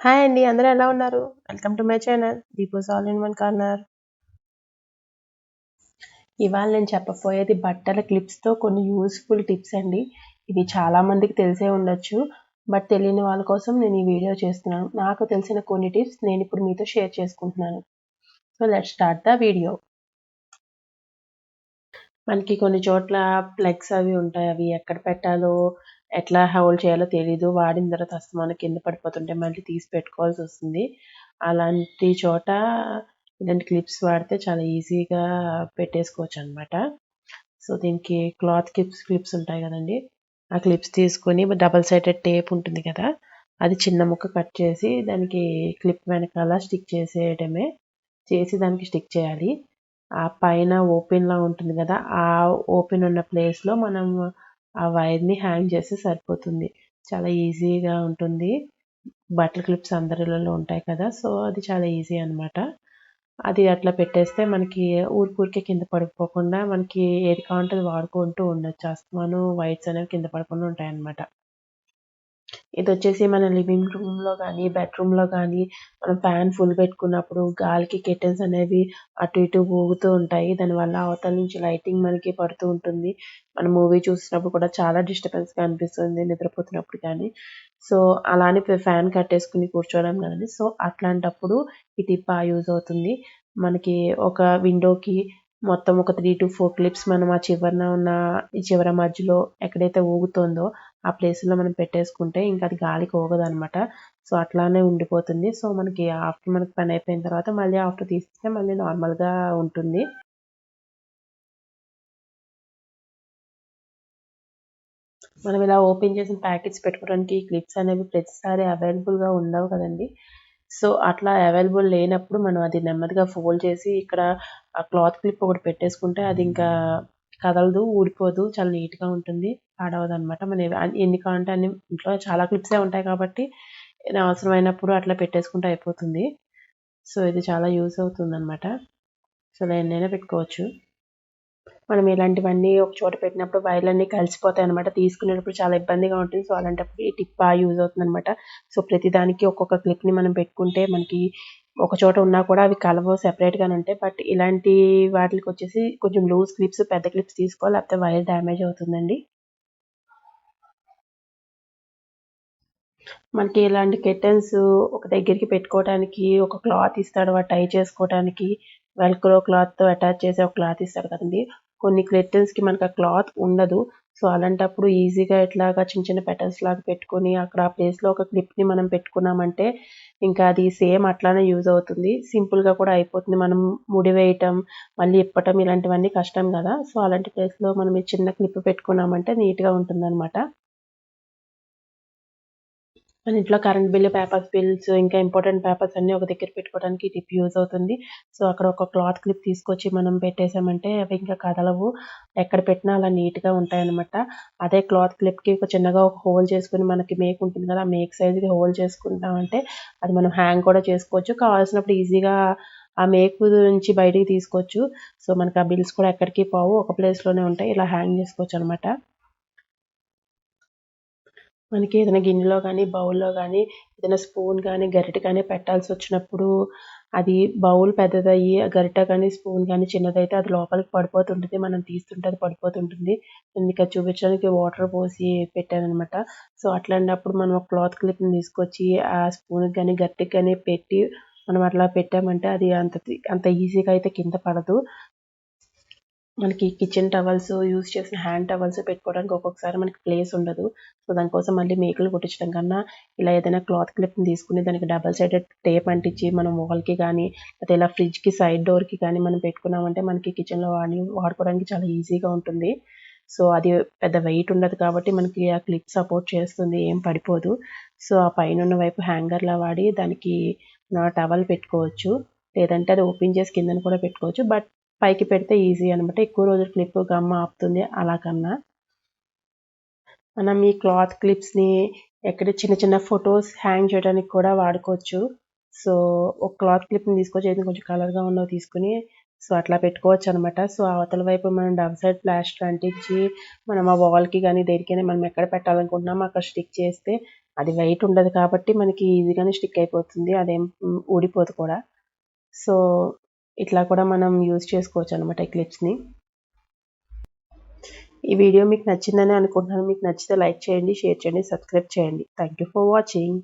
Hi అండి. అందరూ ఎలా ఉన్నారు? Welcome to my channel Deepu's all in one corner. ఇవాళ నేను చెప్పబోయేది బట్టల క్లిప్స్‌తో కొన్ని యూజ్‌ఫుల్ టిప్స్ అండి. ఇవి చాలా మందికి తెలిసే ఉండొచ్చు. బట్ తెలియని వాళ్ళ కోసం నేను ఈ వీడియో చేస్తున్నాను. నాకు తెలిసిన కొన్ని టిప్స్ నేను ఇప్పుడు మీతో షేర్ చేసుకుంటున్నాను. So let's start the video. మనకి కొన్ని చోట్ల ప్లగ్స్ అవి ఉంటాయి. అవి ఎక్కడ పెట్టాలో, ఎట్లా హోల్డ్ చేయాలో తెలీదు. వాడిన తర్వాత అస్తమానం కింద పడిపోతుంటే మళ్ళీ తీసి పెట్టుకోవాల్సొస్తుంది. అలాంటి చోట ఇలాంటి క్లిప్స్ వాడితే చాలా ఈజీగా పెట్టేసుకోవచ్చనమాట. సో, దీనికి క్లాత్ క్లిప్స్ ఉంటాయి గదండీ! ఆ క్లిప్స్ తీసుకొని డబుల్ సైడెడ్ టేప్ ఉంటుంది కదా! అది చిన్న ముక్క కట్ చేసి దానికి క్లిప్ వెనకాల స్టిక్ చేసేయడమే. చేసి దానికి స్టిక్ చేయాలి. ఆ పైన ఓపెన్‌లా ఉంటుంది గదా! ఆ ఓపెన్ ఉన్న ప్లేస్‌లో మనం ఆ వైర్‌ని హ్యాంగ్ చేస్తే సరిపోతుంది. చాలా ఈజీగా ఉంటుంది. బట్టల క్లిప్స్ అందరి ఇళ్లలో ఉంటాయి కదా! సో, అది చాలా ఈజీ అనమాట. అది అట్లా పెట్టేస్తే మనకి ఊరికే కింద పడిపోకుండా మనకి ఏది కావాలంటే అది వాడుకుంటూ ఉండొచ్చు. అస్తమానం వైర్స్ అనేవి కింద పడకుండా ఉంటాయన్నమాట. ఇదొచ్చేసి మన లివింగ్ రూమ్‌లో గానీ, బెడ్‌రూమ్‌లో గానీ మనం ఫ్యాన్ ఫుల్ పెట్టుకున్నప్పుడు గాలికి కర్టెన్స్ అనేవి అటు ఇటు ఊగుతూ ఉంటాయి. దానివల్ల అవతల నుంచి లైటింగ్ మనకి పడుతూ ఉంటుంది. మనం మూవీ చూస్తున్నప్పుడు కూడా చాలా డిస్టర్బెన్స్‌గా అనిపిస్తుంది నిద్రపోతున్నప్పుడు కానీ. సో, అలా అని ఫ్యాన్ కట్టేసుకొని కూర్చోలేం కదండీ! సో, అట్లాంటప్పుడు ఈ టిప్ యూజ్ అవుతుంది. మనకి ఒక విండోకి మొత్తం ఒక 3-4 క్లిప్స్ మనం ఆ చివరన ఉన్న ఈ చివర మధ్యలో ఎక్కడైతే ఊగుతుందో ఆ ప్లేస్‌లో మనం పెట్టేసుకుంటే ఇంకా అది గాలికి ఊగదనమాట. సో, అట్లానే ఉండిపోతుంది. సో, మనకి ఆఫ్టర్ మనకి పని అయిపోయిన తర్వాత మళ్ళీ ఆఫ్టర్ తీస్తే మళ్ళీ నార్మల్‌గా ఉంటుంది. మనం ఇలా ఓపెన్ చేసిన ప్యాకెట్స్ పెట్టుకోవడానికి క్లిప్స్ అనేవి ప్రతిసారి అవైలబుల్‌గా ఉండవు కదండీ! సో, అట్లా అవైలబుల్ లేనప్పుడు మనం అది నెమ్మదిగా ఫోల్డ్ చేసి ఇక్కడ ఆ క్లాత్ క్లిప్ ఒకటి పెట్టేసుకుంటే అది ఇంకా కదలదు, ఊడిపోదు. చాలా నీట్‌గా ఉంటుంది. పాడవదనమాట. మనం ఎన్ని కావాలంటే అన్ని ఇంట్లో చాలా క్లిప్సే ఉంటాయి కాబట్టి అవసరమైనప్పుడు అట్లా పెట్టేసుకుంటే అయిపోతుంది. సో, ఇది చాలా యూజ్ అవుతుందనమాట. సో, ఇలా ఎన్నైనా పెట్టుకోవచ్చు. మనం ఇలాంటివన్నీ ఒక చోట పెట్టినప్పుడు వైర్‌లన్నీ కలిసిపోతాయనమాట. తీసుకునేటప్పుడు చాలా ఇబ్బందిగా ఉంటుంది. సో, అలాంటప్పుడు ఈ టిప్ యూజ్ అవుతుందనమాట. సో, ప్రతిదానికి ఒక్కొక్క క్లిప్‌ని మనం పెట్టుకుంటే మనకి ఒక చోట ఉన్నా కూడా అవి కలవవు, సెపరేట్‌గానే ఉంటాయి. బట్ ఇలాంటి వాటిలకొచ్చేసి కొంచెం లూజ్ క్లిప్స్, పెద్ద క్లిప్స్ తీసుకోవాలి. లేకపోతే వైర్ డ్యామేజ్ అవుతుందండి. మనకి ఇలాంటి కర్టెన్స్ ఒక దగ్గరికి పెట్టుకోవటానికి ఒక క్లాత్ ఇస్తాడు. వాడు టై చేసుకోవటానికి వెల్క్రో క్లాత్‌తో అటాచ్ చేసే ఒక క్లాత్ ఇస్తాడు కదండీ! కొన్ని కర్టెన్స్‌కి మనకు ఆ క్లాత్ ఉండదు. సో, అలాంటప్పుడు ఈజీగా ఇట్లాగా చిన్న చిన్న పెటల్స్ లాగా పెట్టుకొని అక్కడ ఆ ప్లేస్‌లో ఒక క్లిప్‌ని మనం పెట్టుకున్నామంటే ఇంకా అది సేమ్ అట్లానే యూజ్ అవుతుంది. సింపుల్‌గా కూడా అయిపోతుంది. మనం ముడి వేయటం, మళ్ళీ ఇప్పటం ఇలాంటివన్నీ కష్టం గదా! సో, అలాంటి ప్లేస్‌లో మనం ఈ చిన్న క్లిప్ పెట్టుకున్నామంటే నీట్‌గా ఉంటుందనమాట. మన ఇంట్లో కరెంట్ బిల్, పేపర్ బిల్స్ ఇంకా ఇంపార్టెంట్ పేపర్స్ అన్నీ ఒక దగ్గర పెట్టుకోవడానికి ఈ టిప్ యూజ్ అవుతుంది. సో, అక్కడ ఒక క్లాత్ క్లిప్ తీసుకొచ్చి మనం పెట్టేసామంటే అవి ఇంకా కదలవు. ఎక్కడ పెట్టినా అలా నీట్‌గా ఉంటాయనమాట. అదే క్లాత్ క్లిప్‌కి ఒక చిన్నగా ఒక హోల్ చేసుకొని మనకి మేక్ ఉంటుంది కదా! ఆ మేక్ సైజ్‌కి హోల్ చేసుకుంటామంటే అది మనం హ్యాంగ్ కూడా చేసుకోవచ్చు. కావాల్సినప్పుడు ఈజీగా ఆ మేకు నుంచి బయటికి తీసుకోవచ్చు. సో, మనకు ఆ బిల్స్ కూడా ఎక్కడికి పోవు. ఒక ప్లేస్‌లోనే ఉంటాయి. ఇలా హ్యాంగ్ చేసుకోవచ్చనమాట. మనకి ఏదైనా గిన్నెలో గానీ, బౌల్‌లో గానీ, ఏదైనా స్పూన్ గానీ, గరిటె కానీ పెట్టాల్సొచ్చినప్పుడు, అది బౌల్ పెద్దదయ్యి, ఆ గరిటె కానీ, స్పూన్ కానీ చిన్నదైతే అది లోపలికి పడిపోతుంటది. మనం తీస్తుంటే అది పడిపోతుంటుంది. నేను మీకది చూపించడానికి వాటర్ పోసి పెట్టాననమాట. సో, అట్లాంటప్పుడు మనం ఒక క్లాత్ క్లిప్‌ని తీసుకొచ్చి, ఆ స్పూన్‌కి గానీ, గరిటెకి గానీ పెట్టి, మనం అట్లా పెట్టామంటే అది అంత ఈజీగా అయితే కింద పడదు. మనకి కిచెన్ టవల్స్ యూజ్ చేసిన హ్యాండ్ టవల్స్ పెట్టుకోవడానికి ఒక్కొక్కసారి మనకి ప్లేస్ ఉండదు. సో, దానికోసం మళ్ళీ మేకులు కుట్టించడం కన్నా, ఇలా ఏదైనా క్లాత్ క్లిప్‌ని తీసుకొని దానికి డబుల్ సైడెడ్ టేప్ అంటించి మనం వాల్‌కి గానీ, లేతే ఇలా ఫ్రిడ్జ్‌కి సైడ్ డోర్‌కి కానీ మనం పెట్టుకున్నామంటే మనకి కిచెన్‌లో వాడుకోవడానికి చాలా ఈజీగా ఉంటుంది. సో, అది పెద్ద వెయిట్ ఉండదు కాబట్టి మనకి ఆ క్లిప్ సపోర్ట్ చేస్తుంది. ఏం పడిపోదు. సో, ఆ పైనున్న వైపు హ్యాంగర్‌లా వాడి దానికి టవల్ పెట్టుకోవచ్చు. లేదంటే అది ఓపెన్ చేసి కిందన కూడా పెట్టుకోవచ్చు. బట్ పైకి పెడితే ఈజీ అనమాట. ఎక్కువ రోజులు క్లిప్, గమ్ ఆపుతుంది అలా కన్నా. మనం ఈ క్లాత్ క్లిప్స్‌ని ఎక్కడ చిన్న చిన్న ఫోటోస్ హ్యాంగ్ చేయడానికి కూడా వాడుకోవచ్చు. సో, ఒక క్లాత్ క్లిప్‌ని తీసుకొచ్చి ఏదైనా కొంచెం కలర్‌గా ఉన్నవి తీసుకొని సో, అట్లా పెట్టుకోవచ్చనమాట. సో, అవతల వైపు మనం డబుల్ సైడ్ ప్లాస్టర్ అంటించి మనం ఆ వాల్‌కి గానీ, దేనికైనా మనం ఎక్కడ పెట్టాలనుకుంటున్నామో అక్కడ స్టిక్ చేస్తే అది వెయిట్ ఉండదు కాబట్టి మనకి ఈజీగానే స్టిక్ అయిపోతుంది, అదేం ఊడిపోదు కూడా. సో ఇట్లా కూడా మనం యూజ్ చేసుకోవచ్చు అనమాట ఈ క్లిప్స్ని. ఈ వీడియో మీకు నచ్చిందని అనుకుంటున్నాను. మీకు నచ్చితే లైక్ చేయండి, షేర్ చేయండి, సబ్స్క్రైబ్ చేయండి. Thank you for watching.